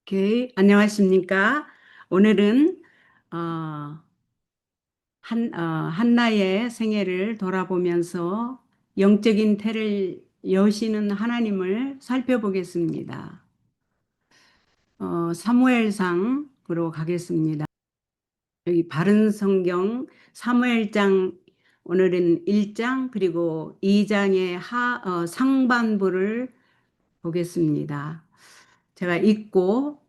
오케이. 안녕하십니까? 오늘은 어, 한나의 생애를 돌아보면서 영적인 태를 여시는 하나님을 살펴보겠습니다. 사무엘상으로 가겠습니다. 여기 바른 성경 사무엘장, 오늘은 1장 그리고 2장의 상반부를 보겠습니다. 제가 읽고,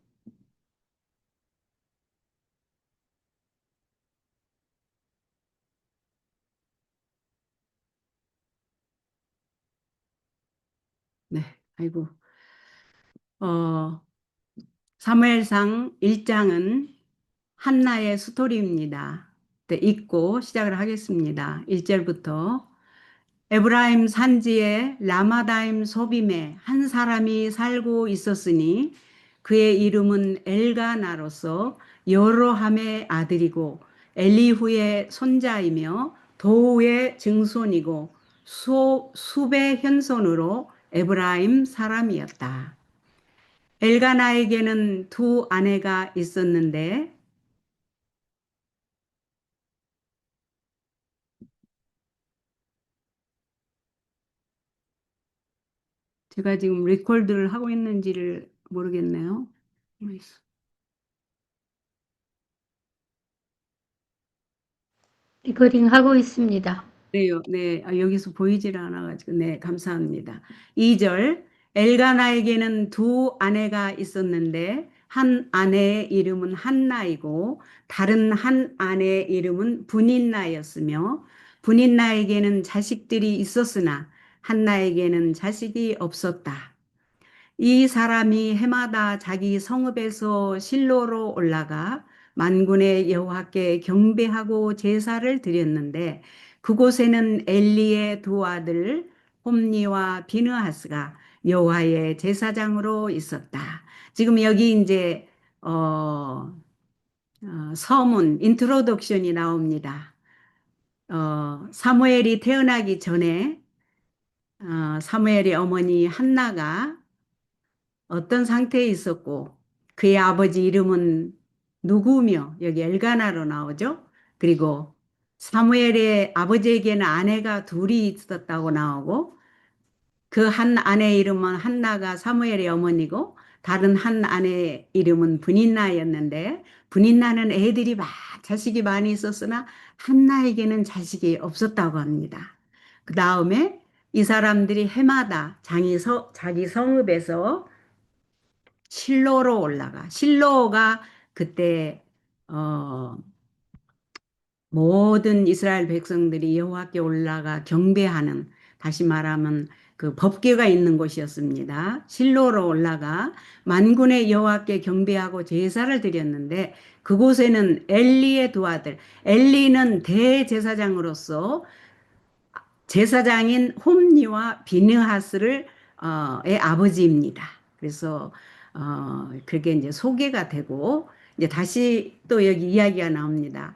네, 아이고, 어, 사무엘상 1장은 한나의 스토리입니다. 네, 읽고 시작을 하겠습니다. 1절부터 에브라임 산지에 라마다임 소빔에 한 사람이 살고 있었으니 그의 이름은 엘가나로서 여로함의 아들이고 엘리후의 손자이며 도우의 증손이고 수베 현손으로 에브라임 사람이었다. 엘가나에게는 두 아내가 있었는데, 제가 지금 리콜드를 하고 있는지를 모르겠네요. 리코딩 하고 있습니다. 네요, 네, 여기서 보이질 않아가지고, 네, 감사합니다. 2절, 엘가나에게는 두 아내가 있었는데, 한 아내의 이름은 한나이고, 다른 한 아내의 이름은 분인나였으며, 분인나에게는 자식들이 있었으나, 한나에게는 자식이 없었다. 이 사람이 해마다 자기 성읍에서 실로로 올라가 만군의 여호와께 경배하고 제사를 드렸는데 그곳에는 엘리의 두 아들 홈니와 비느하스가 여호와의 제사장으로 있었다. 지금 여기 이제 서문 인트로덕션이 나옵니다. 사무엘이 태어나기 전에 사무엘의 어머니 한나가 어떤 상태에 있었고 그의 아버지 이름은 누구며 여기 엘가나로 나오죠. 그리고 사무엘의 아버지에게는 아내가 둘이 있었다고 나오고 그 한 아내의 이름은 한나가 사무엘의 어머니고 다른 한 아내의 이름은 분인나였는데 분인나는 자식이 많이 있었으나 한나에게는 자식이 없었다고 합니다. 그 다음에 이 사람들이 해마다 자기 성읍에서 실로로 올라가. 실로가 그때 어, 모든 이스라엘 백성들이 여호와께 올라가 경배하는, 다시 말하면 그 법궤가 있는 곳이었습니다. 실로로 올라가 만군의 여호와께 경배하고 제사를 드렸는데 그곳에는 엘리의 두 아들, 엘리는 대제사장으로서 제사장인 홈니와 비느하스를 의 아버지입니다. 그래서 그게 이제 소개가 되고 이제 다시 또 여기 이야기가 나옵니다.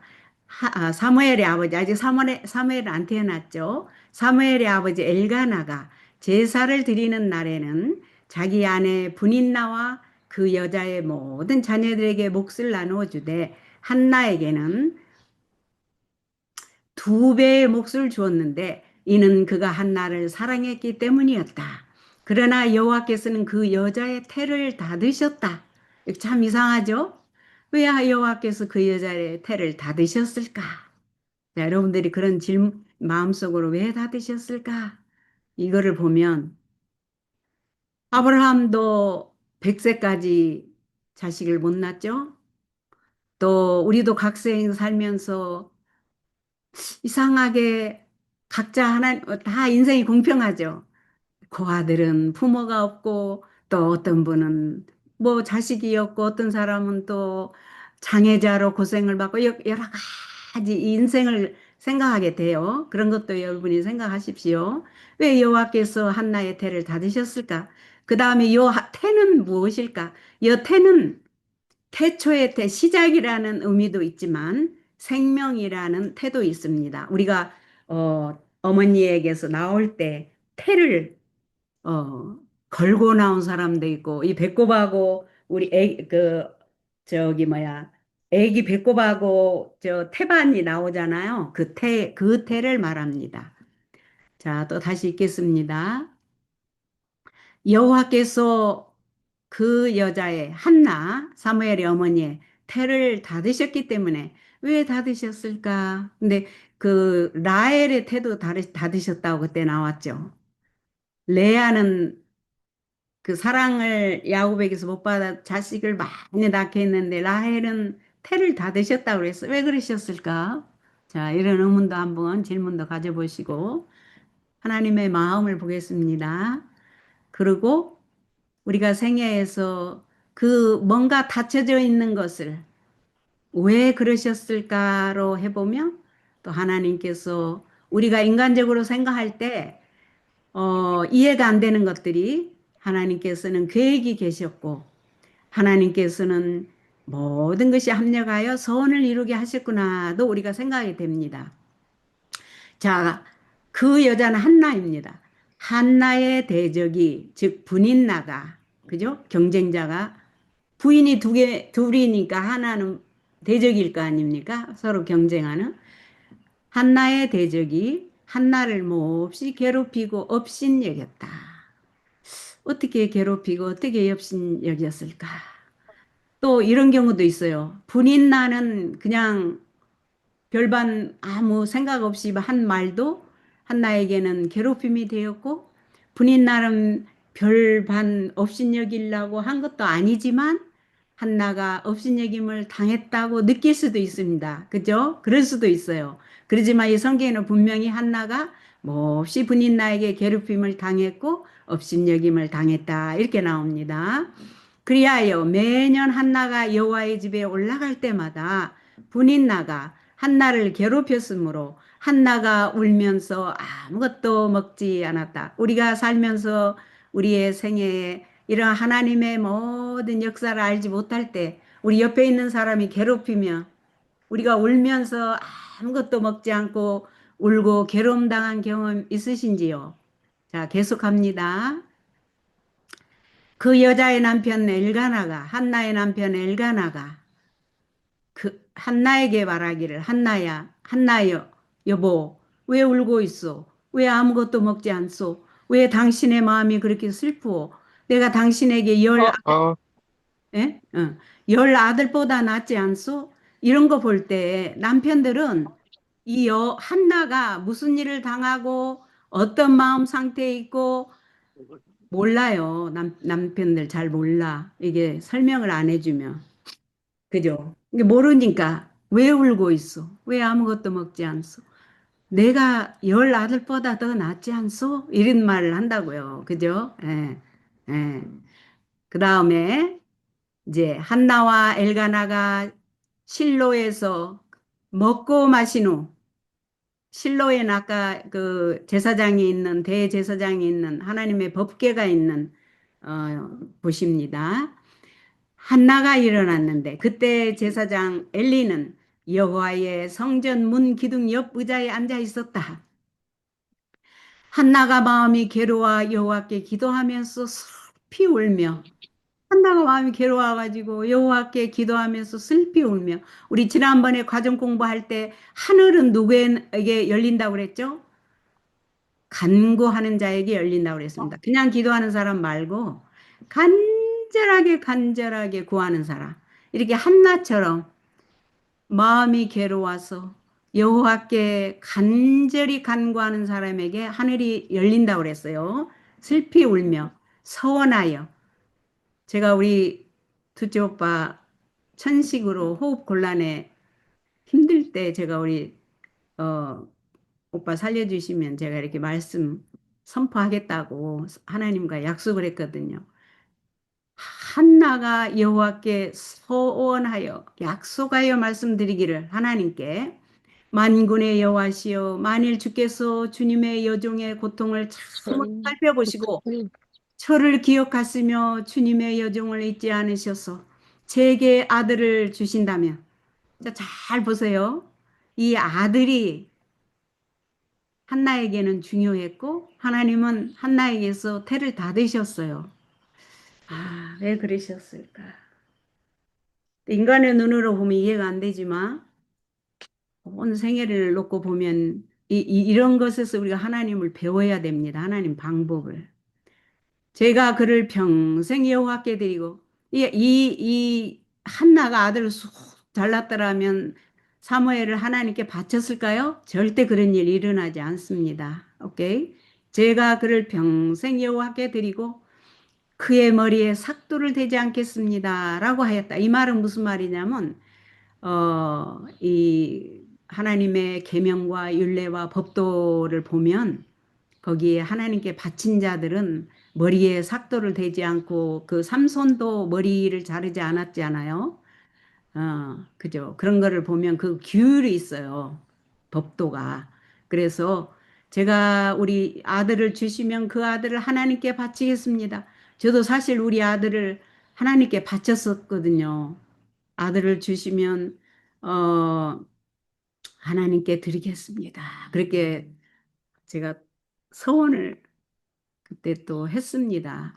사무엘의 아버지, 아직 사무엘은 안 태어났죠. 사무엘의 아버지 엘가나가 제사를 드리는 날에는 자기 아내 분인나와 그 여자의 모든 자녀들에게 몫을 나누어 주되 한나에게는 두 배의 몫을 주었는데 이는 그가 한나를 사랑했기 때문이었다. 그러나 여호와께서는 그 여자의 태를 닫으셨다. 참 이상하죠? 왜 여호와께서 그 여자의 태를 닫으셨을까? 자, 여러분들이 그런 질문 마음속으로 왜 닫으셨을까? 이거를 보면 아브라함도 100세까지 자식을 못 낳죠? 또 우리도 각생 살면서 이상하게 각자 다 인생이 공평하죠. 그 아들은 부모가 없고 또 어떤 분은 뭐 자식이 없고 어떤 사람은 또 장애자로 고생을 받고 여러 가지 인생을 생각하게 돼요. 그런 것도 여러분이 생각하십시오. 왜 여호와께서 한나의 태를 닫으셨을까? 그 다음에 요 태는 무엇일까? 요 태는 태초의 태, 시작이라는 의미도 있지만 생명이라는 태도 있습니다. 우리가 어머니에게서 나올 때 태를 어, 걸고 나온 사람도 있고 이 배꼽하고 우리 저기 뭐야, 애기 배꼽하고 저 태반이 나오잖아요. 그 태를 말합니다. 자, 또 다시 읽겠습니다. 여호와께서 그 여자의 한나, 사무엘의 어머니의 태를 닫으셨기 때문에 왜 닫으셨을까? 근데 그 라헬의 태도 닫으셨다고 그때 나왔죠. 레아는 그 사랑을 야곱에게서 못 받아 자식을 많이 낳게 했는데 라헬은 태를 닫으셨다고 그랬어. 왜 그러셨을까? 자, 이런 의문도 한번 질문도 가져보시고 하나님의 마음을 보겠습니다. 그리고 우리가 생애에서 그 뭔가 닫혀져 있는 것을 왜 그러셨을까로 해보면 또 하나님께서 우리가 인간적으로 생각할 때 이해가 안 되는 것들이 하나님께서는 계획이 계셨고 하나님께서는 모든 것이 합력하여 선을 이루게 하셨구나도 우리가 생각이 됩니다. 자, 그 여자는 한나입니다. 한나의 대적이 즉 분인나가 그죠? 경쟁자가 부인이 둘이니까 하나는 대적일 거 아닙니까? 서로 경쟁하는 한나의 대적이 한나를 몹시 괴롭히고 업신여겼다. 어떻게 괴롭히고 어떻게 업신여겼을까? 또 이런 경우도 있어요. 분인나는 그냥 별반 아무 생각 없이 한 말도 한나에게는 괴롭힘이 되었고 분인 나름 별반 업신여기려고 한 것도 아니지만 한나가 업신여김을 당했다고 느낄 수도 있습니다. 그죠? 그럴 수도 있어요. 그러지만 이 성경에는 분명히 한나가 몹시 분인 나에게 괴롭힘을 당했고 업신여김을 당했다 이렇게 나옵니다. 그리하여 매년 한나가 여호와의 집에 올라갈 때마다 분인나가 한나를 괴롭혔으므로 한나가 울면서 아무것도 먹지 않았다. 우리가 살면서 우리의 생애에 이런 하나님의 모든 역사를 알지 못할 때 우리 옆에 있는 사람이 괴롭히면 우리가 울면서 아무것도 먹지 않고 울고 괴로움 당한 경험 있으신지요? 자, 계속합니다. 그 여자의 남편 엘가나가 한나의 남편 엘가나가 그 한나에게 말하기를 한나야 한나여 여보 왜 울고 있어 왜 아무것도 먹지 않소 왜 당신의 마음이 그렇게 슬프오 내가 당신에게 어, 어, 예? 열 아들보다 낫지 않소 이런 거 볼 때 남편들은 한나가 무슨 일을 당하고 어떤 마음 상태에 있고 몰라요. 남편들 잘 몰라. 이게 설명을 안 해주면. 그죠? 이게 모르니까 왜 울고 있어? 왜 아무것도 먹지 않소? 내가 열 아들보다 더 낫지 않소? 이런 말을 한다고요. 그죠? 예, 예. 그 다음에 이제 한나와 엘가나가 실로에서 먹고 마신 후 실로엔 아까 그 제사장이 있는 대제사장이 있는 하나님의 법궤가 있는 곳입니다. 한나가 일어났는데 그때 제사장 엘리는 여호와의 성전 문 기둥 옆 의자에 앉아 있었다. 한나가 마음이 괴로워 여호와께 기도하면서 슬피 울며 한나가 마음이 괴로워가지고 여호와께 기도하면서 슬피 울며 우리 지난번에 과정 공부할 때 하늘은 누구에게 열린다고 그랬죠? 간구하는 자에게 열린다고 그랬습니다. 그냥 기도하는 사람 말고 간절하게 간절하게 구하는 사람. 이렇게 한나처럼 마음이 괴로워서 여호와께 간절히 간구하는 사람에게 하늘이 열린다고 그랬어요. 슬피 울며 서원하여 제가 우리 둘째 오빠 천식으로 호흡 곤란에 힘들 때 제가 우리 어 오빠 살려주시면 제가 이렇게 말씀 선포하겠다고 하나님과 약속을 했거든요. 한나가 여호와께 소원하여 약속하여 말씀드리기를 하나님께 만군의 여호와시여 만일 주께서 주님의 여종의 고통을 참으로 살펴보시고 저를 기억하시며 주님의 여종을 잊지 않으셔서 제게 아들을 주신다면 자, 잘 보세요. 이 아들이 한나에게는 중요했고 하나님은 한나에게서 태를 닫으셨어요. 아, 왜 그러셨을까? 인간의 눈으로 보면 이해가 안 되지만 온 생애를 놓고 보면 이런 것에서 우리가 하나님을 배워야 됩니다. 하나님 방법을. 제가 그를 평생 여호와께 드리고 이 한나가 아들을 쑥 잘났더라면 사무엘을 하나님께 바쳤을까요? 절대 그런 일 일어나지 않습니다. 오케이? 제가 그를 평생 여호와께 드리고 그의 머리에 삭도를 대지 않겠습니다. 라고 하였다. 이 말은 무슨 말이냐면 이 하나님의 계명과 율례와 법도를 보면 거기에 하나님께 바친 자들은 머리에 삭도를 대지 않고 그 삼손도 머리를 자르지 않았잖아요. 그죠. 그런 거를 보면 그 규율이 있어요. 법도가. 그래서 제가 우리 아들을 주시면 그 아들을 하나님께 바치겠습니다. 저도 사실 우리 아들을 하나님께 바쳤었거든요. 아들을 주시면, 어, 하나님께 드리겠습니다. 그렇게 제가 서원을 그때 또 했습니다.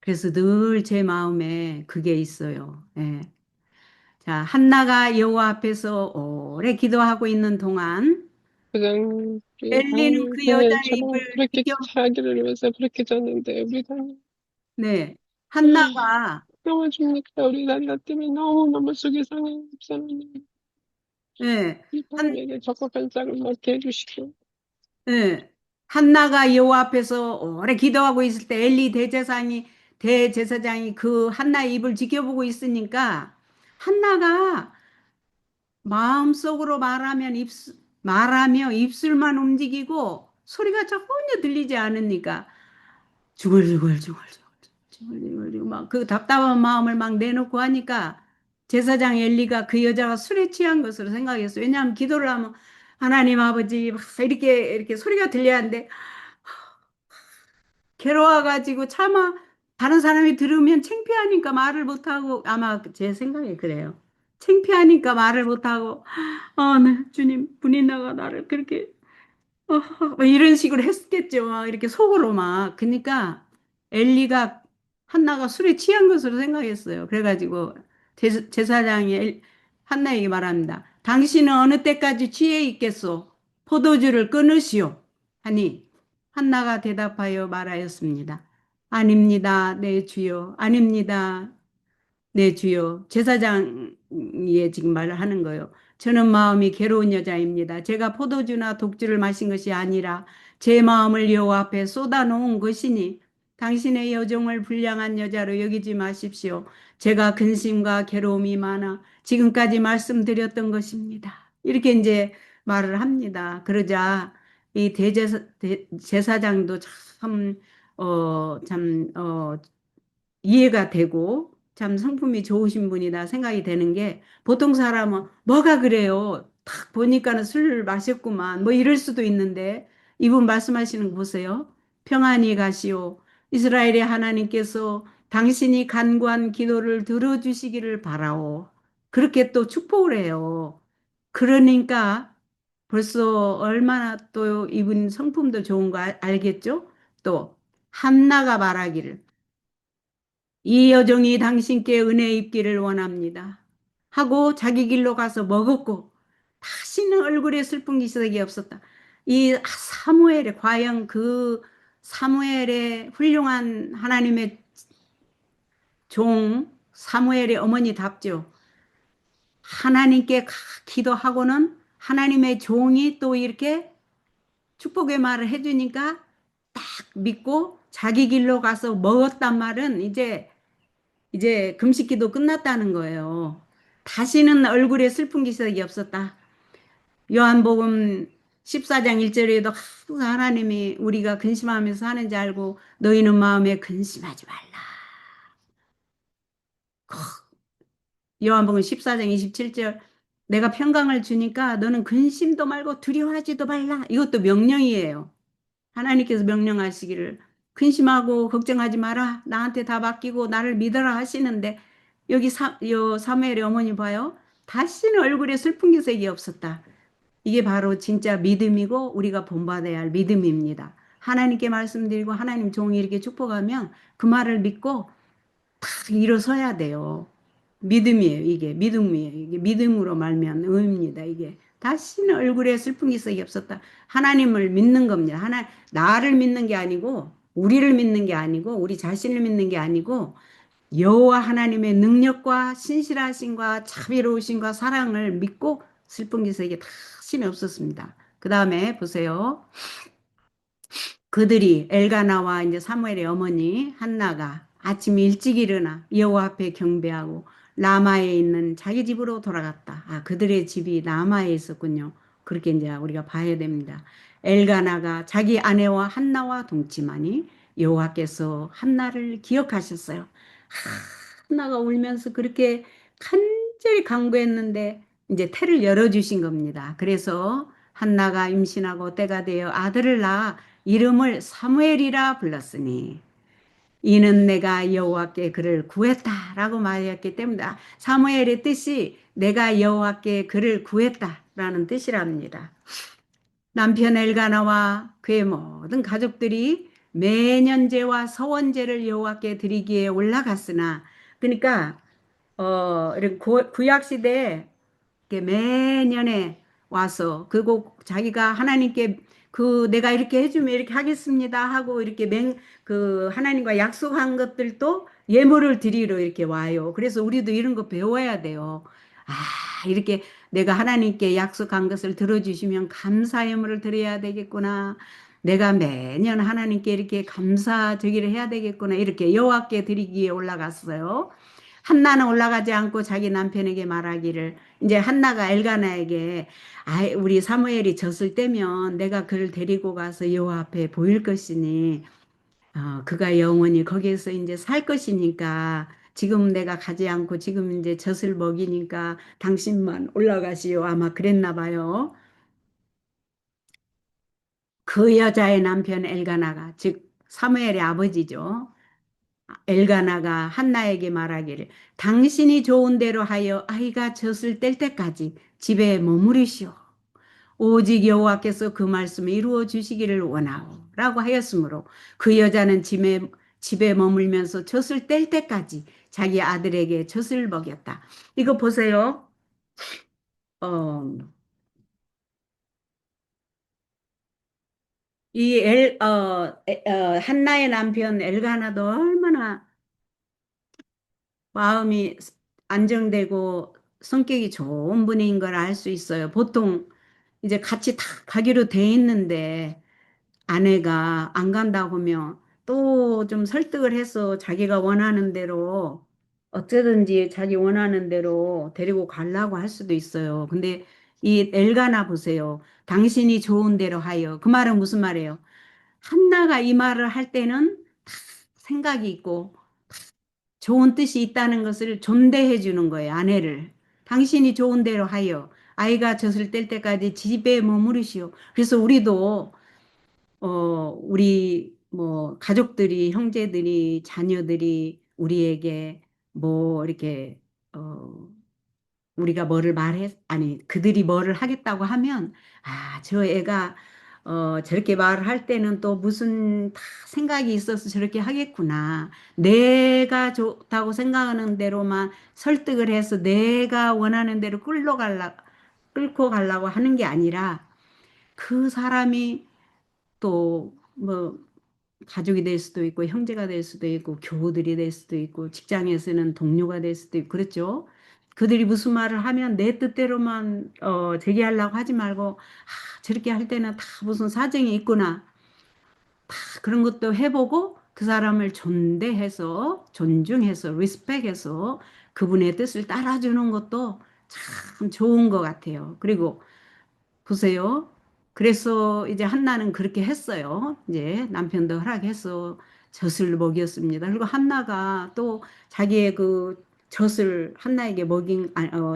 그래서 늘 제 마음에 그게 있어요. 예. 자, 한나가 여호와 앞에서 오래 기도하고 있는 동안 그냥 우리 엘리는 그 여자의 당일처럼 입을 그렇게 지켜, 자기를 위해서 그렇게 줬는데 우리가 네, 한나가, 너무 줍니까? 우리 나라 때문에 너무너무 속이 상해. 목사님 네, 이 밤에게 적합한 짝을 맡게 해주시고 네, 한나가 여호와 앞에서 오래 기도하고 있을 때 엘리 대제사장이 그 한나의 입을 지켜보고 있으니까 한나가 마음속으로 말하며 입술만 움직이고 소리가 전혀 들리지 않으니까 중얼중얼 막 그 답답한 마음을 막 내놓고 하니까 제사장 엘리가 그 여자가 술에 취한 것으로 생각했어요. 왜냐하면 기도를 하면 하나님 아버지 막 이렇게 소리가 들려야 하는데 괴로워가지고 차마 다른 사람이 들으면 창피하니까 말을 못하고 아마 제 생각에 그래요. 창피하니까 말을 못하고 네, 주님 분이 나가 나를 그렇게 뭐 이런 식으로 했겠죠. 막 이렇게 속으로 막. 그러니까 엘리가 한나가 술에 취한 것으로 생각했어요. 그래가지고 제사장이 한나에게 말합니다. 당신은 어느 때까지 취해 있겠소? 포도주를 끊으시오. 하니 한나가 대답하여 말하였습니다. 아닙니다. 네 주여. 아닙니다. 네, 주요. 제사장이 지금 말을 하는 거예요. 저는 마음이 괴로운 여자입니다. 제가 포도주나 독주를 마신 것이 아니라 제 마음을 여호와 앞에 쏟아놓은 것이니 당신의 여종을 불량한 여자로 여기지 마십시오. 제가 근심과 괴로움이 많아 지금까지 말씀드렸던 것입니다. 이렇게 이제 말을 합니다. 그러자 이 제사장도 참, 이해가 되고 참 성품이 좋으신 분이다 생각이 되는 게 보통 사람은 뭐가 그래요? 딱 보니까는 술 마셨구만 뭐 이럴 수도 있는데 이분 말씀하시는 거 보세요. 평안히 가시오. 이스라엘의 하나님께서 당신이 간구한 기도를 들어주시기를 바라오. 그렇게 또 축복을 해요. 그러니까 벌써 얼마나 또 이분 성품도 좋은 거 알겠죠? 또 한나가 말하기를 이 여종이 당신께 은혜 입기를 원합니다. 하고 자기 길로 가서 먹었고 다시는 얼굴에 슬픈 기색이 없었다. 이 사무엘의 과연 그 사무엘의 훌륭한 하나님의 종 사무엘의 어머니답죠. 하나님께 기도하고는 하나님의 종이 또 이렇게 축복의 말을 해주니까 딱 믿고 자기 길로 가서 먹었단 말은 이제 금식기도 끝났다는 거예요. 다시는 얼굴에 슬픈 기색이 없었다. 요한복음 14장 1절에도 항상 하나님이 우리가 근심하면서 하는지 알고 너희는 마음에 근심하지 말라. 요한복음 14장 27절 내가 평강을 주니까 너는 근심도 말고 두려워하지도 말라. 이것도 명령이에요. 하나님께서 명령하시기를 근심하고 걱정하지 마라. 나한테 다 맡기고 나를 믿어라 하시는데 여기 사무엘의 어머니 봐요. 다시는 얼굴에 슬픈 기색이 없었다. 이게 바로 진짜 믿음이고 우리가 본받아야 할 믿음입니다. 하나님께 말씀드리고 하나님 종이 이렇게 축복하면 그 말을 믿고 탁 일어서야 돼요. 믿음이에요, 이게. 믿음이에요. 이게 믿음으로 말미암는 의입니다, 이게. 다시는 얼굴에 슬픈 기색이 없었다. 하나님을 믿는 겁니다. 나를 믿는 게 아니고, 우리를 믿는 게 아니고, 우리 자신을 믿는 게 아니고, 여호와 하나님의 능력과 신실하심과 자비로우심과 사랑을 믿고 슬픈 기색이 다시는 없었습니다. 그 다음에 보세요. 그들이 엘가나와 이제 사무엘의 어머니 한나가 아침 일찍 일어나 여호와 앞에 경배하고 라마에 있는 자기 집으로 돌아갔다. 아, 그들의 집이 라마에 있었군요. 그렇게 이제 우리가 봐야 됩니다. 엘가나가 자기 아내와 한나와 동침하니 여호와께서 한나를 기억하셨어요. 한나가 울면서 그렇게 간절히 간구했는데 이제 태를 열어주신 겁니다. 그래서 한나가 임신하고 때가 되어 아들을 낳아 이름을 사무엘이라 불렀으니 이는 내가 여호와께 그를 구했다라고 말했기 때문에 사무엘의 뜻이 내가 여호와께 그를 구했다라는 뜻이랍니다. 남편 엘가나와 그의 모든 가족들이 매년제와 서원제를 여호와께 드리기에 올라갔으나 그러니까 이런 구약 시대에 매년에 와서 그리고 자기가 하나님께 내가 이렇게 해주면 이렇게 하겠습니다 하고 이렇게 하나님과 약속한 것들도 예물을 드리러 이렇게 와요. 그래서 우리도 이런 거 배워야 돼요. 아, 이렇게 내가 하나님께 약속한 것을 들어주시면 감사 예물을 드려야 되겠구나. 내가 매년 하나님께 이렇게 감사 저기를 해야 되겠구나. 이렇게 여호와께 드리기에 올라갔어요. 한나는 올라가지 않고 자기 남편에게 말하기를 이제 한나가 엘가나에게 우리 사무엘이 졌을 때면 내가 그를 데리고 가서 여호와 앞에 보일 것이니 그가 영원히 거기에서 이제 살 것이니까 지금 내가 가지 않고 지금 이제 젖을 먹이니까 당신만 올라가시오. 아마 그랬나 봐요. 그 여자의 남편 엘가나가 즉 사무엘의 아버지죠. 엘가나가 한나에게 말하기를 당신이 좋은 대로 하여 아이가 젖을 뗄 때까지 집에 머무르시오. 오직 여호와께서 그 말씀을 이루어 주시기를 원하오 라고 하였으므로 그 여자는 집에 머물면서 젖을 뗄 때까지 자기 아들에게 젖을 먹였다. 이거 보세요. 어, 한나의 남편 엘가나도 얼마나 마음이 안정되고 성격이 좋은 분인 걸 알 수 있어요. 보통 이제 같이 다 가기로 돼 있는데 아내가 안 간다고 하면 또 좀 설득을 해서 자기가 원하는 대로 어쩌든지 자기 원하는 대로 데리고 가려고 할 수도 있어요. 근데 이 엘가나 보세요. 당신이 좋은 대로 하여. 그 말은 무슨 말이에요? 한나가 이 말을 할 때는 다 생각이 있고 좋은 뜻이 있다는 것을 존대해 주는 거예요, 아내를. 당신이 좋은 대로 하여 아이가 젖을 뗄 때까지 집에 머무르시오. 그래서 우리도 우리 뭐 가족들이 형제들이 자녀들이 우리에게 뭐 이렇게 어 우리가 뭐를 아니, 그들이 뭐를 하겠다고 하면, 아, 저 애가, 저렇게 말을 할 때는 또 무슨 다 생각이 있어서 저렇게 하겠구나. 내가 좋다고 생각하는 대로만 설득을 해서 내가 원하는 대로 끌고 가려고 하는 게 아니라 그 사람이 또 뭐 가족이 될 수도 있고 형제가 될 수도 있고 교우들이 될 수도 있고 직장에서는 동료가 될 수도 있고 그렇죠. 그들이 무슨 말을 하면 내 뜻대로만 제기하려고 하지 말고 저렇게 할 때는 다 무슨 사정이 있구나. 다 그런 것도 해보고 그 사람을 존대해서 존중해서 리스펙해서 그분의 뜻을 따라주는 것도 참 좋은 것 같아요. 그리고 보세요. 그래서 이제 한나는 그렇게 했어요. 이제 남편도 허락해서 젖을 먹였습니다. 그리고 한나가 또 자기의 그 젖을 한나에게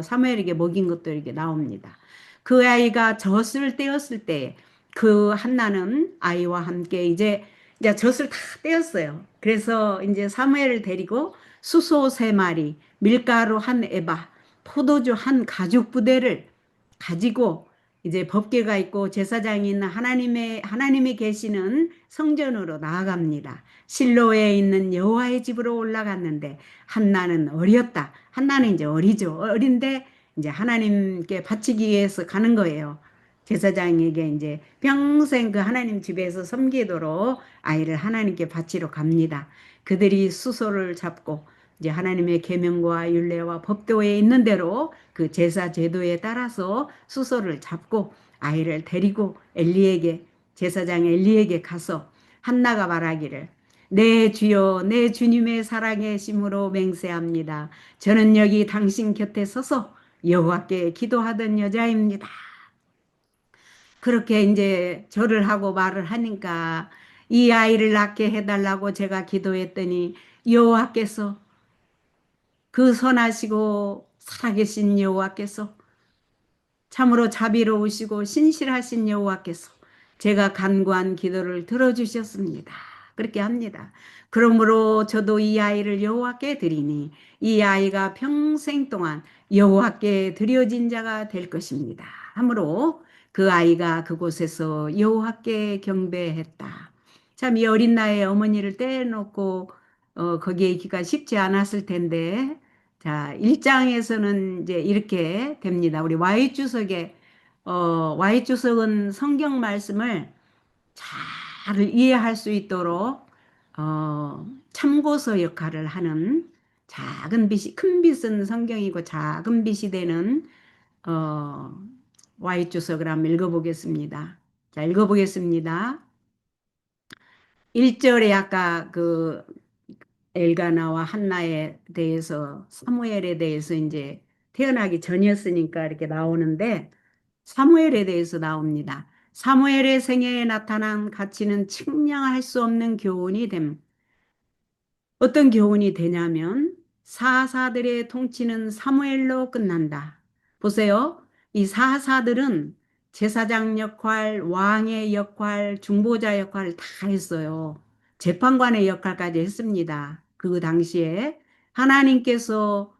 사무엘에게 먹인 것도 이렇게 나옵니다. 그 아이가 젖을 떼었을 때 그 한나는 아이와 함께 이제 젖을 다 떼었어요. 그래서 이제 사무엘을 데리고 수소 3마리, 밀가루 1에바, 포도주 1가죽 부대를 가지고 이제 법궤가 있고 제사장이 있는 하나님이 계시는 성전으로 나아갑니다. 실로에 있는 여호와의 집으로 올라갔는데 한나는 어렸다. 한나는 이제 어리죠. 어린데 이제 하나님께 바치기 위해서 가는 거예요. 제사장에게 이제 평생 그 하나님 집에서 섬기도록 아이를 하나님께 바치러 갑니다. 그들이 수소를 잡고 이제 하나님의 계명과 율례와 법도에 있는 대로 그 제사 제도에 따라서 수소를 잡고 아이를 데리고 엘리에게 제사장 엘리에게 가서 한나가 말하기를 내 주여 내 주님의 살아계 심으로 맹세합니다. 저는 여기 당신 곁에 서서 여호와께 기도하던 여자입니다. 그렇게 이제 절을 하고 말을 하니까 이 아이를 낳게 해달라고 제가 기도했더니 여호와께서 그 선하시고 살아계신 여호와께서 참으로 자비로우시고 신실하신 여호와께서 제가 간구한 기도를 들어주셨습니다. 그렇게 합니다. 그러므로 저도 이 아이를 여호와께 드리니 이 아이가 평생 동안 여호와께 드려진 자가 될 것입니다. 하므로 그 아이가 그곳에서 여호와께 경배했다. 참 이 어린 나이에 어머니를 떼놓고 거기에 있기가 쉽지 않았을 텐데 자, 1장에서는 이제 이렇게 됩니다. 우리 Y주석에, Y주석은 성경 말씀을 잘 이해할 수 있도록, 참고서 역할을 하는 작은 빛이, 큰 빛은 성경이고 작은 빛이 되는, 어, Y주석을 한번 읽어보겠습니다. 자, 읽어보겠습니다. 1절에 아까 그 엘가나와 한나에 대해서 사무엘에 대해서 이제 태어나기 전이었으니까 이렇게 나오는데 사무엘에 대해서 나옵니다. 사무엘의 생애에 나타난 가치는 측량할 수 없는 교훈이 됨. 어떤 교훈이 되냐면 사사들의 통치는 사무엘로 끝난다. 보세요. 이 사사들은 제사장 역할, 왕의 역할, 중보자 역할을 다 했어요. 재판관의 역할까지 했습니다. 그 당시에 하나님께서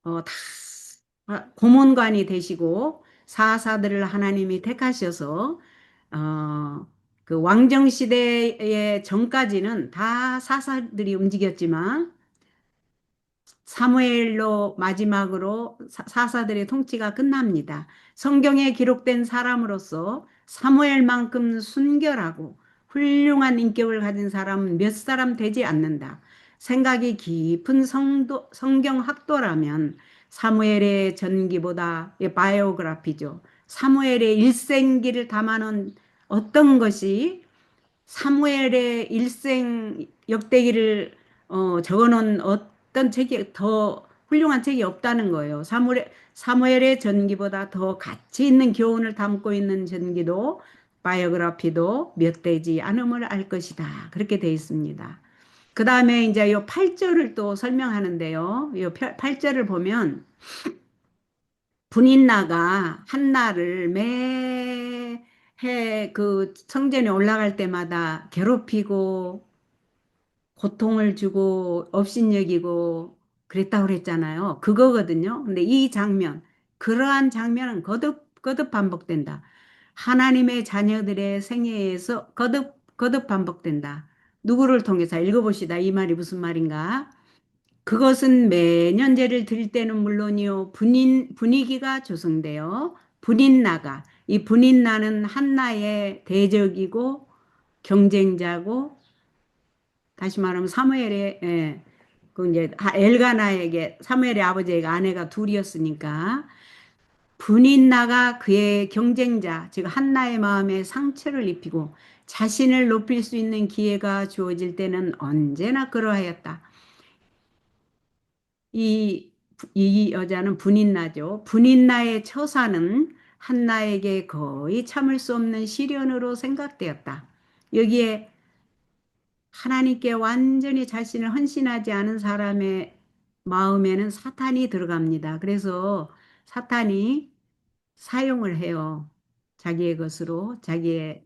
다 고문관이 되시고 사사들을 하나님이 택하셔서 어, 그 왕정 시대의 전까지는 다 사사들이 움직였지만 사무엘로 마지막으로 사사들의 통치가 끝납니다. 성경에 기록된 사람으로서 사무엘만큼 순결하고 훌륭한 인격을 가진 사람은 몇 사람 되지 않는다. 생각이 깊은 성경 학도라면 사무엘의 전기보다 바이오그래피죠. 사무엘의 일생기를 담아놓은 어떤 것이 사무엘의 일생 역대기를 적어놓은 어떤 책이 더 훌륭한 책이 없다는 거예요. 사무엘의 전기보다 더 가치 있는 교훈을 담고 있는 전기도 바이오그래피도 몇 되지 않음을 알 것이다. 그렇게 되어 있습니다. 그 다음에 이제 요 8절을 또 설명하는데요. 요 8절을 보면 분인나가 한나를 매해 그 성전에 올라갈 때마다 괴롭히고 고통을 주고 업신여기고 그랬다고 그랬잖아요. 그거거든요. 근데 이 장면, 그러한 장면은 거듭 반복된다. 하나님의 자녀들의 생애에서 거듭 반복된다. 누구를 통해서 읽어봅시다. 이 말이 무슨 말인가? 그것은 매년 제를 드릴 때는 물론이요. 분위기가 조성되어 분인나가 이 분인나는 한나의 대적이고 경쟁자고 다시 말하면 사무엘의 그 이제 엘가나에게 사무엘의 아버지에게 아내가 둘이었으니까 분인나가 그의 경쟁자 즉 한나의 마음에 상처를 입히고 자신을 높일 수 있는 기회가 주어질 때는 언제나 그러하였다. 이, 이 여자는 분인나죠. 분인나의 처사는 한나에게 거의 참을 수 없는 시련으로 생각되었다. 여기에 하나님께 완전히 자신을 헌신하지 않은 사람의 마음에는 사탄이 들어갑니다. 그래서 사탄이 사용을 해요. 자기의 것으로, 자기의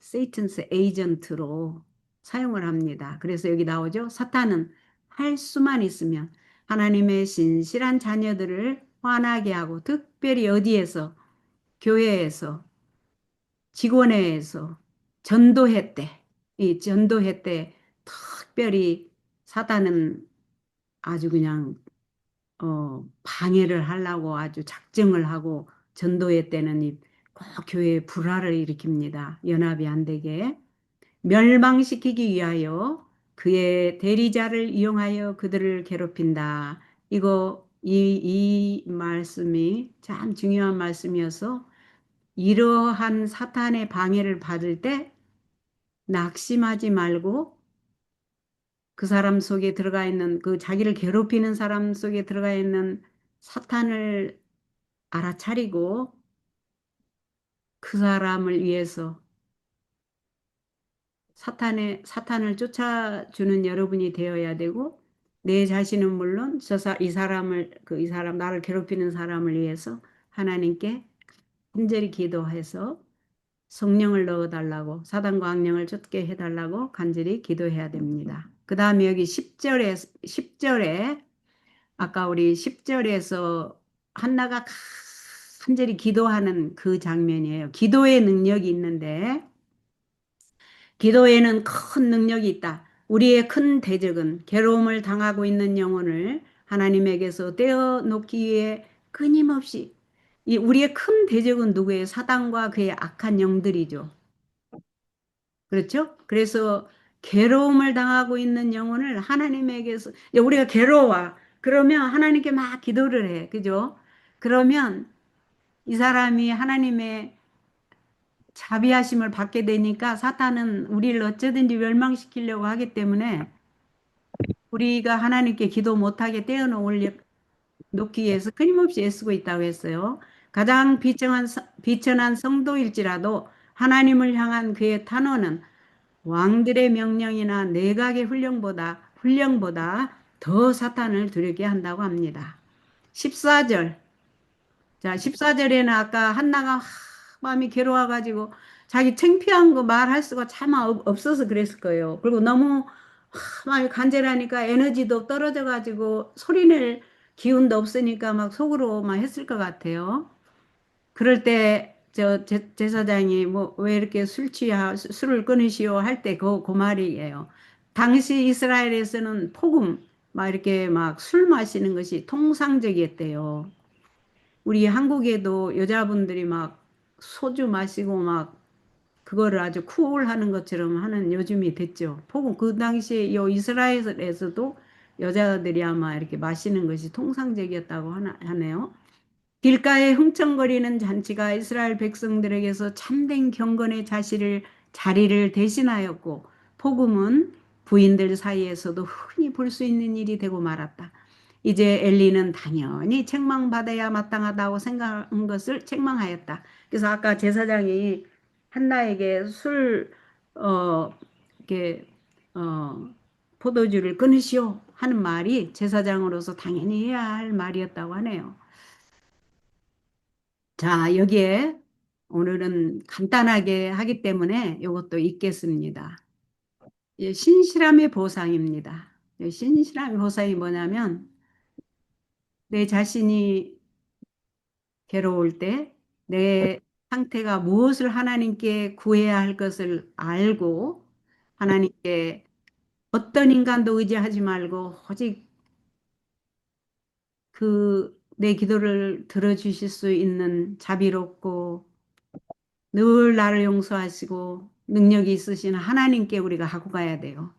세이튼스 에이전트로 사용을 합니다. 그래서 여기 나오죠. 사탄은 할 수만 있으면 하나님의 신실한 자녀들을 화나게 하고 특별히 어디에서 교회에서, 직원회에서 전도회 때, 이 전도회 때 특별히 사단은 아주 그냥 방해를 하려고 아주 작정을 하고 전도회 때는 꼭 교회에 불화를 일으킵니다. 연합이 안 되게. 멸망시키기 위하여 그의 대리자를 이용하여 그들을 괴롭힌다. 이 말씀이 참 중요한 말씀이어서 이러한 사탄의 방해를 받을 때 낙심하지 말고 그 사람 속에 들어가 있는 그 자기를 괴롭히는 사람 속에 들어가 있는 사탄을 알아차리고 그 사람을 위해서 사탄을 쫓아주는 여러분이 되어야 되고 내 자신은 물론 이 사람 나를 괴롭히는 사람을 위해서 하나님께 간절히 기도해서 성령을 넣어달라고 사단과 악령을 쫓게 해달라고 간절히 기도해야 됩니다. 그 다음에 여기 10절에 아까 우리 10절에서 한나가 간절히 기도하는 그 장면이에요. 기도의 능력이 있는데 기도에는 큰 능력이 있다. 우리의 큰 대적은 괴로움을 당하고 있는 영혼을 하나님에게서 떼어놓기 위해 끊임없이 우리의 큰 대적은 누구예요? 사단과 그의 악한 영들이죠. 그렇죠? 그래서 괴로움을 당하고 있는 영혼을 하나님에게서 우리가 괴로워. 그러면 하나님께 막 기도를 해. 그죠? 그러면 이 사람이 하나님의 자비하심을 받게 되니까 사탄은 우리를 어쩌든지 멸망시키려고 하기 때문에 우리가 하나님께 기도 못하게 놓기 위해서 끊임없이 애쓰고 있다고 했어요. 가장 비천한 성도일지라도 하나님을 향한 그의 탄원은 왕들의 명령이나 내각의 훈령보다 더 사탄을 두렵게 한다고 합니다. 14절. 자, 14절에는 아까 한나가 마음이 괴로워가지고 자기 창피한 거 말할 수가 참 없어서 그랬을 거예요. 그리고 너무 마음이 간절하니까 에너지도 떨어져가지고 소리낼 기운도 없으니까 막 속으로 막 했을 것 같아요. 그럴 때 저 제사장이 뭐 왜 이렇게 술을 끊으시오 할 때 그 말이에요. 당시 이스라엘에서는 폭음 막 이렇게 막 술 마시는 것이 통상적이었대요. 우리 한국에도 여자분들이 막 소주 마시고 막 그거를 아주 쿨하는 것처럼 하는 요즘이 됐죠. 폭음 그 당시에 요 이스라엘에서도 여자들이 아마 이렇게 마시는 것이 통상적이었다고 하네요. 길가에 흥청거리는 잔치가 이스라엘 백성들에게서 참된 경건의 자리를 대신하였고 복음은 부인들 사이에서도 흔히 볼 수 있는 일이 되고 말았다. 이제 엘리는 당연히 책망받아야 마땅하다고 생각한 것을 책망하였다. 그래서 아까 제사장이 한나에게 이렇게, 어, 포도주를 끊으시오 하는 말이 제사장으로서 당연히 해야 할 말이었다고 하네요. 자, 여기에 오늘은 간단하게 하기 때문에 이것도 읽겠습니다. 신실함의 보상입니다. 신실함의 보상이 뭐냐면 내 자신이 괴로울 때 내 상태가 무엇을 하나님께 구해야 할 것을 알고 하나님께 어떤 인간도 의지하지 말고 오직 내 기도를 들어주실 수 있는 자비롭고 늘 나를 용서하시고 능력이 있으신 하나님께 우리가 하고 가야 돼요.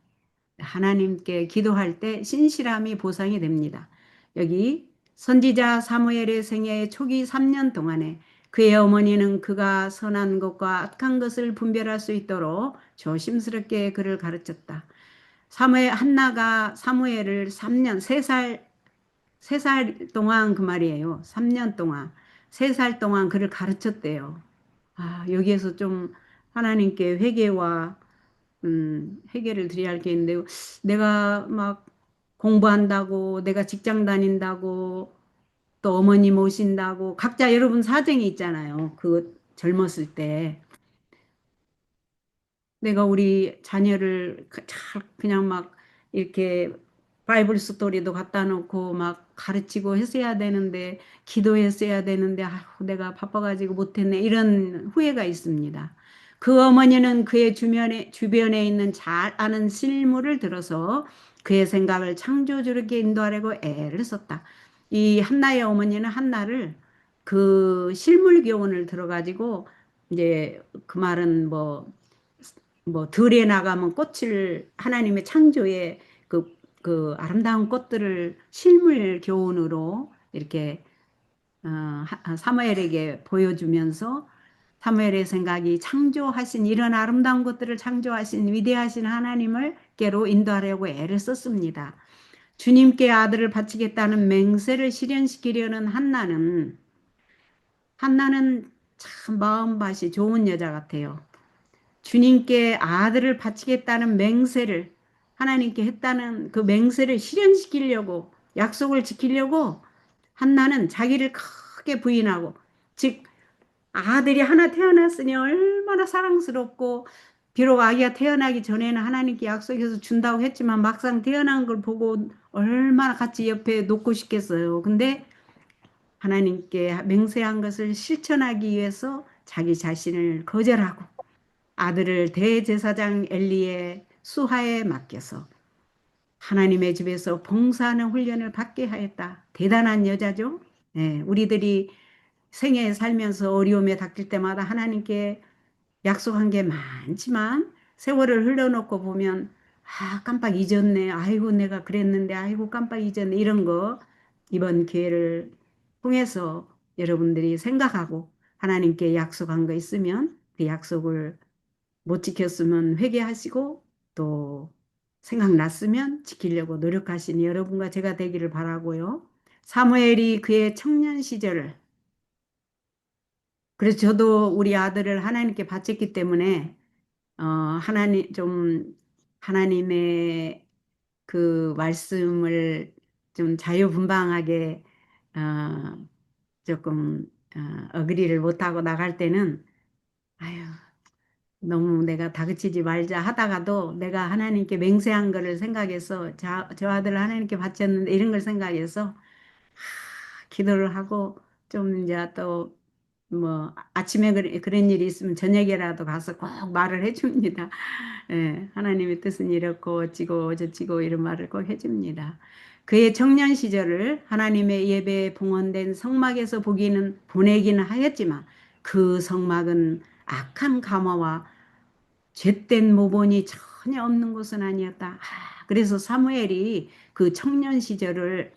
하나님께 기도할 때 신실함이 보상이 됩니다. 여기 선지자 사무엘의 생애 초기 3년 동안에 그의 어머니는 그가 선한 것과 악한 것을 분별할 수 있도록 조심스럽게 그를 가르쳤다. 한나가 사무엘을 3년, 3살 동안 그 말이에요. 3년 동안, 3살 동안 그를 가르쳤대요. 여기에서 좀 하나님께 회개를 드려야 할 게 있는데, 내가 막 공부한다고, 내가 직장 다닌다고, 또 어머니 모신다고, 각자 여러분 사정이 있잖아요. 그 젊었을 때. 내가 우리 자녀를 그냥 막 이렇게 바이블 스토리도 갖다 놓고 막 가르치고 했어야 되는데, 기도했어야 되는데, 내가 바빠가지고 못했네. 이런 후회가 있습니다. 그 어머니는 그의 주변에 있는 잘 아는 실물을 들어서 그의 생각을 창조주롭게 인도하려고 애를 썼다. 이 한나의 어머니는 한나를 그 실물 교훈을 들어가지고, 이제 그 말은 뭐 들에 나가면 꽃을 하나님의 창조의 그 아름다운 꽃들을 실물 교훈으로 이렇게 사무엘에게 보여주면서 사무엘의 생각이 창조하신 이런 아름다운 것들을 창조하신 위대하신 하나님을께로 인도하려고 애를 썼습니다. 주님께 아들을 바치겠다는 맹세를 실현시키려는 한나는 참 마음밭이 좋은 여자 같아요. 주님께 아들을 바치겠다는 맹세를 하나님께 했다는 그 맹세를 실현시키려고 약속을 지키려고 한나는 자기를 크게 부인하고 즉 아들이 하나 태어났으니 얼마나 사랑스럽고 비록 아기가 태어나기 전에는 하나님께 약속해서 준다고 했지만 막상 태어난 걸 보고 얼마나 같이 옆에 놓고 싶겠어요. 근데 하나님께 맹세한 것을 실천하기 위해서 자기 자신을 거절하고 아들을 대제사장 엘리의 수하에 맡겨서 하나님의 집에서 봉사하는 훈련을 받게 하였다. 대단한 여자죠. 네, 우리들이 생애에 살면서 어려움에 닥칠 때마다 하나님께 약속한 게 많지만 세월을 흘러놓고 보면 깜빡 잊었네. 아이고 내가 그랬는데 아이고 깜빡 잊었네. 이런 거 이번 기회를 통해서 여러분들이 생각하고 하나님께 약속한 거 있으면 그 약속을 못 지켰으면 회개하시고 또 생각났으면 지키려고 노력하시는 여러분과 제가 되기를 바라고요. 사무엘이 그의 청년 시절을 그래서 저도 우리 아들을 하나님께 바쳤기 때문에 하나님의 그 말씀을 좀 자유분방하게 어, 조금 어그리를 못하고 나갈 때는 아유 너무 내가 다그치지 말자 하다가도 내가 하나님께 맹세한 거를 생각해서 저 아들을 하나님께 바쳤는데 이런 걸 생각해서 기도를 하고 좀 이제 또 뭐 아침에 그런 일이 있으면 저녁에라도 가서 꼭 말을 해줍니다. 예, 하나님의 뜻은 이렇고 어찌고 저찌고 이런 말을 꼭 해줍니다. 그의 청년 시절을 하나님의 예배에 봉헌된 성막에서 보내기는 하였지만 그 성막은 악한 가마와 죄된 모본이 전혀 없는 곳은 아니었다. 그래서 사무엘이 그 청년 시절을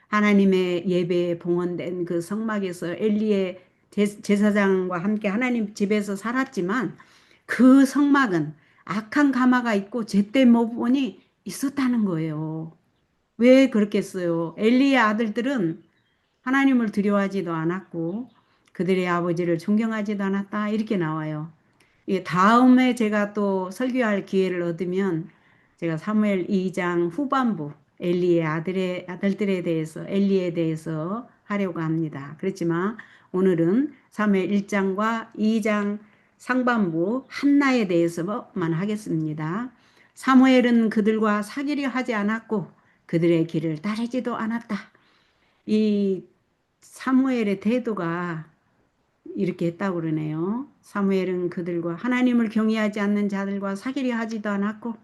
하나님의 예배에 봉헌된 그 성막에서 엘리의 제사장과 함께 하나님 집에서 살았지만 그 성막은 악한 가마가 있고 죄된 모본이 있었다는 거예요. 왜 그렇겠어요? 엘리의 아들들은 하나님을 두려워하지도 않았고 그들의 아버지를 존경하지도 않았다. 이렇게 나와요. 예, 다음에 제가 또 설교할 기회를 얻으면 제가 사무엘 2장 후반부 아들들에 대해서 엘리에 대해서 하려고 합니다. 그렇지만 오늘은 사무엘 1장과 2장 상반부 한나에 대해서만 하겠습니다. 사무엘은 그들과 사귀려 하지 않았고 그들의 길을 따르지도 않았다. 이 사무엘의 태도가 이렇게 했다고 그러네요. 사무엘은 그들과 하나님을 경외하지 않는 자들과 사귀려 하지도 않았고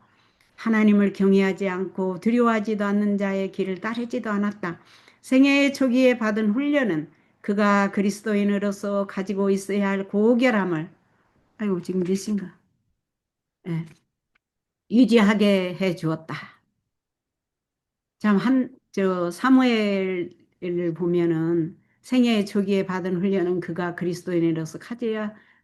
하나님을 경외하지 않고 두려워하지도 않는 자의 길을 따르지도 않았다. 생애 초기에 받은 훈련은 그가 그리스도인으로서 가지고 있어야 할 고결함을 아이고 지금 몇 시인가? 예, 유지하게 해 주었다. 참, 사무엘을 보면은 생애 초기에 받은 훈련은 그가 그리스도인으로서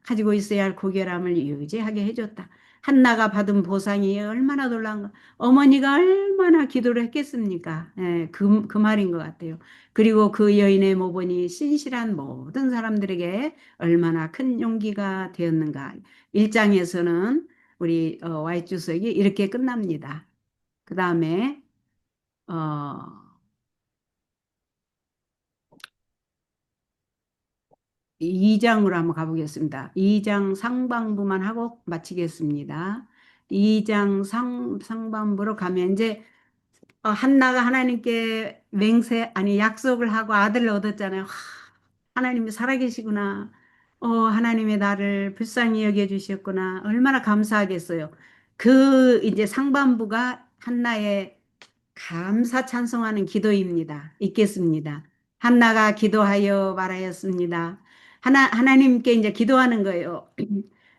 가지고 있어야 할 고결함을 유지하게 해줬다. 한나가 받은 보상이 얼마나 놀라운가. 어머니가 얼마나 기도를 했겠습니까? 예, 그 말인 것 같아요. 그리고 그 여인의 모본이 신실한 모든 사람들에게 얼마나 큰 용기가 되었는가. 1장에서는 우리 Y주석이 이렇게 끝납니다. 그 다음에 어, 2장으로 한번 가보겠습니다. 2장 상반부만 하고 마치겠습니다. 2장 상반부로 가면 이제 한나가 하나님께 맹세, 아니, 약속을 하고 아들을 얻었잖아요. 하나님이 살아계시구나. 하나님의 나를 불쌍히 여겨주셨구나. 얼마나 감사하겠어요. 그 이제 상반부가 한나의 감사 찬송하는 기도입니다. 읽겠습니다. 한나가 기도하여 말하였습니다. 하나님께 이제 기도하는 거예요.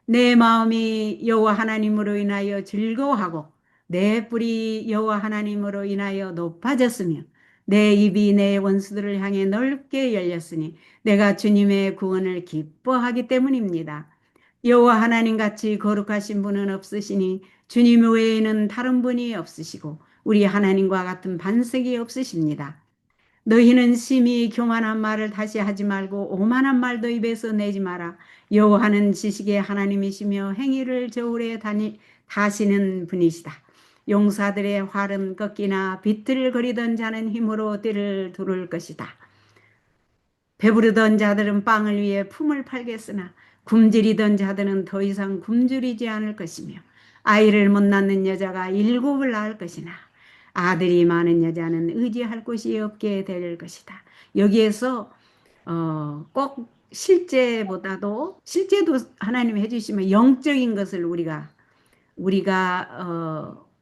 내 마음이 여호와 하나님으로 인하여 즐거워하고 내 뿔이 여호와 하나님으로 인하여 높아졌으며 내 입이 내 원수들을 향해 넓게 열렸으니 내가 주님의 구원을 기뻐하기 때문입니다. 여호와 하나님 같이 거룩하신 분은 없으시니 주님 외에는 다른 분이 없으시고 우리 하나님과 같은 반석이 없으십니다. 너희는 심히 교만한 말을 다시 하지 말고 오만한 말도 입에서 내지 마라. 여호와는 지식의 하나님이시며 행위를 저울에 다시는 분이시다. 용사들의 활은 꺾이나 비틀거리던 자는 힘으로 띠를 두를 것이다. 배부르던 자들은 빵을 위해 품을 팔겠으나 굶주리던 자들은 더 이상 굶주리지 않을 것이며 아이를 못 낳는 여자가 일곱을 낳을 것이나 아들이 많은 여자는 의지할 곳이 없게 될 것이다. 여기에서 꼭 실제도 하나님이 해주시면 영적인 것을 우리가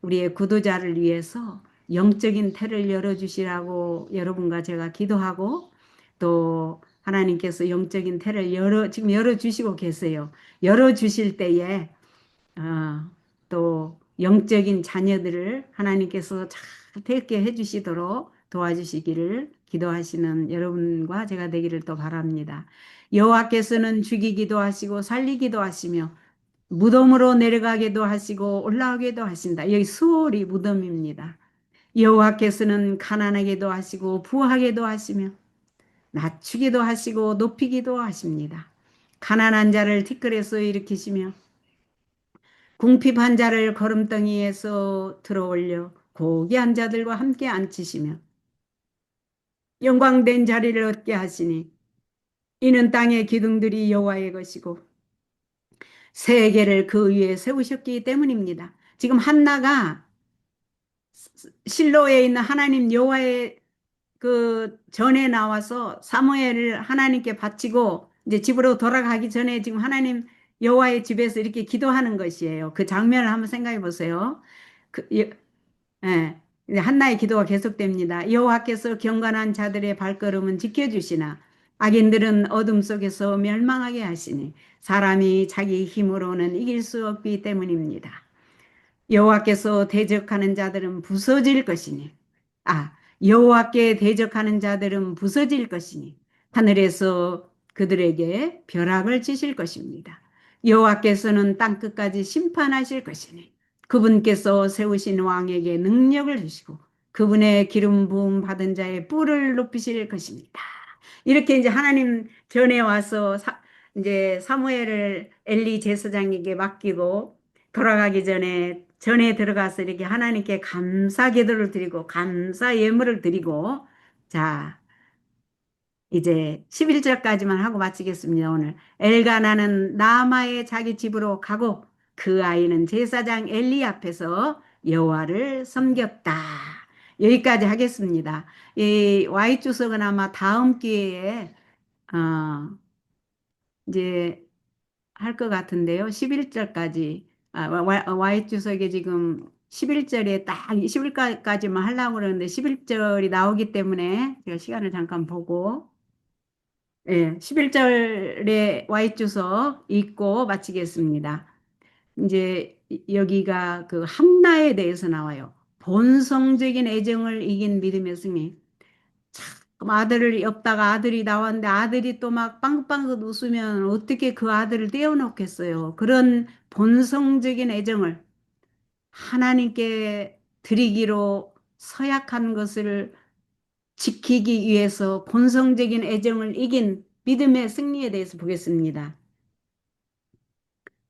우리의 구도자를 위해서 영적인 태를 열어주시라고 여러분과 제가 기도하고 또 하나님께서 영적인 태를 지금 열어주시고 계세요. 열어주실 때에 또 영적인 자녀들을 하나님께서 잘 되게 해주시도록 도와주시기를 기도하시는 여러분과 제가 되기를 또 바랍니다. 여호와께서는 죽이기도 하시고 살리기도 하시며 무덤으로 내려가기도 하시고 올라오기도 하신다. 여기 수월이 무덤입니다. 여호와께서는 가난하게도 하시고 부하게도 하시며 낮추기도 하시고 높이기도 하십니다. 가난한 자를 티끌에서 일으키시며 궁핍한 자를 거름덩이에서 들어올려 고귀한 자들과 함께 앉히시며 영광된 자리를 얻게 하시니 이는 땅의 기둥들이 여호와의 것이고 세계를 그 위에 세우셨기 때문입니다. 지금 한나가 실로에 있는 하나님 여호와의 그 전에 나와서 사무엘을 하나님께 바치고 이제 집으로 돌아가기 전에 지금 하나님 여호와의 집에서 이렇게 기도하는 것이에요. 그 장면을 한번 생각해 보세요. 예, 이제 한나의 기도가 계속됩니다. 여호와께서 경건한 자들의 발걸음은 지켜주시나 악인들은 어둠 속에서 멸망하게 하시니 사람이 자기 힘으로는 이길 수 없기 때문입니다. 여호와께서 대적하는 자들은 부서질 것이니 여호와께 대적하는 자들은 부서질 것이니 하늘에서 그들에게 벼락을 치실 것입니다. 여호와께서는 땅 끝까지 심판하실 것이니 그분께서 세우신 왕에게 능력을 주시고 그분의 기름 부음 받은 자의 뿔을 높이실 것입니다. 이렇게 이제 하나님 전에 와서 이제 사무엘을 엘리 제사장에게 맡기고 돌아가기 전에 들어가서 이렇게 하나님께 감사 기도를 드리고 감사 예물을 드리고 자 이제 11절까지만 하고 마치겠습니다. 오늘 엘가나는 나마의 자기 집으로 가고 그 아이는 제사장 엘리 앞에서 여호와를 섬겼다. 여기까지 하겠습니다. 이 Y 주석은 아마 다음 기회에 어, 이제 할 것 같은데요. 11절까지 Y 주석에 지금 11절에 딱 11절까지만 하려고 그러는데 11절이 나오기 때문에 제가 시간을 잠깐 보고 11절에 Y주석 읽고 마치겠습니다. 이제 여기가 그 한나에 대해서 나와요. 본성적인 애정을 이긴 믿음의 승리. 참 아들을 엽다가 아들이 나왔는데 아들이 또 막 빵빵 웃으면 어떻게 그 아들을 떼어놓겠어요. 그런 본성적인 애정을 하나님께 드리기로 서약한 것을 지키기 위해서 본성적인 애정을 이긴 믿음의 승리에 대해서 보겠습니다.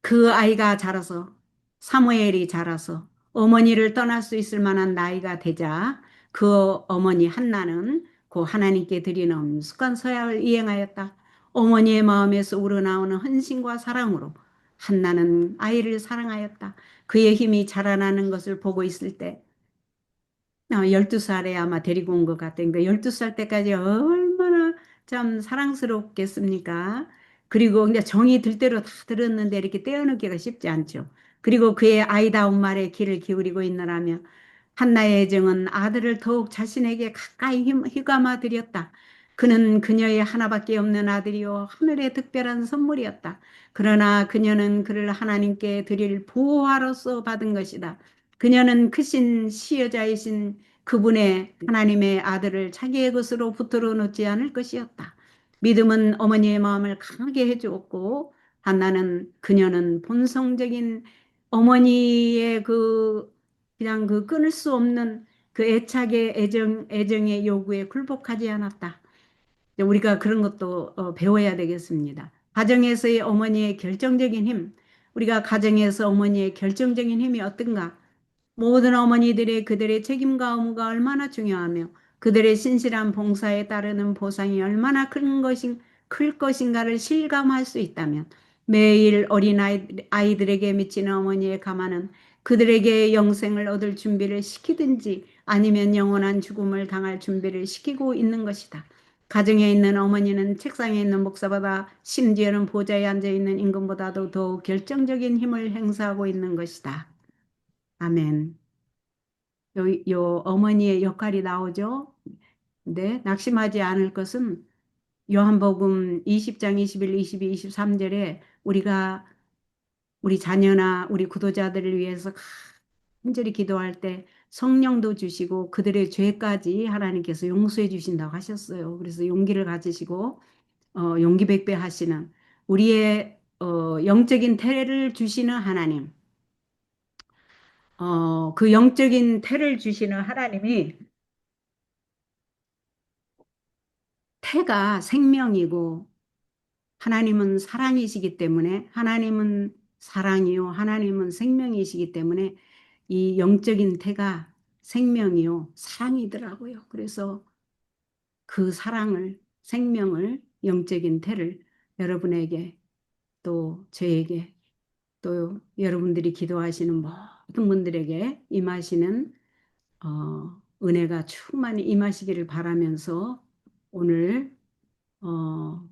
그 아이가 자라서 사무엘이 자라서 어머니를 떠날 수 있을 만한 나이가 되자 그 어머니 한나는 그 하나님께 드리는 엄숙한 서약을 이행하였다. 어머니의 마음에서 우러나오는 헌신과 사랑으로 한나는 아이를 사랑하였다. 그의 힘이 자라나는 것을 보고 있을 때 12살에 아마 데리고 온 것 같아요. 그러니까 12살 때까지 얼마나 참 사랑스럽겠습니까? 그리고 이제 정이 들 대로 다 들었는데 이렇게 떼어놓기가 쉽지 않죠. 그리고 그의 아이다운 말에 귀를 기울이고 있느라며 한나의 애정은 아들을 더욱 자신에게 가까이 휘감아 들였다. 그는 그녀의 하나밖에 없는 아들이요 하늘의 특별한 선물이었다. 그러나 그녀는 그를 하나님께 드릴 보화로서 받은 것이다. 그녀는 크신 시여자이신 그분의 하나님의 아들을 자기의 것으로 붙들어 놓지 않을 것이었다. 믿음은 어머니의 마음을 강하게 해주었고, 한나는 그녀는 본성적인 어머니의 그냥 그 끊을 수 없는 그 애착의 애정의 요구에 굴복하지 않았다. 우리가 그런 것도 배워야 되겠습니다. 가정에서의 어머니의 결정적인 힘, 우리가 가정에서 어머니의 결정적인 힘이 어떤가? 모든 어머니들의 그들의 책임과 의무가 얼마나 중요하며 그들의 신실한 봉사에 따르는 보상이 얼마나 클 것인가를 실감할 수 있다면 매일 아이들에게 미치는 어머니의 가마는 그들에게 영생을 얻을 준비를 시키든지 아니면 영원한 죽음을 당할 준비를 시키고 있는 것이다. 가정에 있는 어머니는 책상에 있는 목사보다 심지어는 보좌에 앉아있는 임금보다도 더욱 결정적인 힘을 행사하고 있는 것이다. 아멘. 요 어머니의 역할이 나오죠. 근데 낙심하지 않을 것은 요한복음 20장 21, 22, 23절에 우리가 우리 자녀나 우리 구도자들을 위해서 간절히 기도할 때 성령도 주시고 그들의 죄까지 하나님께서 용서해 주신다고 하셨어요. 그래서 용기를 가지시고 용기 백배하시는 우리의 영적인 태를 주시는 하나님, 그 영적인 태를 주시는 하나님이 태가 생명이고 하나님은 사랑이시기 때문에 하나님은 사랑이요 하나님은 생명이시기 때문에 이 영적인 태가 생명이요 사랑이더라고요. 그래서 그 사랑을 생명을 영적인 태를 여러분에게 또 저에게 또 여러분들이 기도하시는 모든 분들에게 임하시는 은혜가 충만히 임하시기를 바라면서 오늘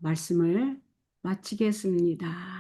말씀을 마치겠습니다.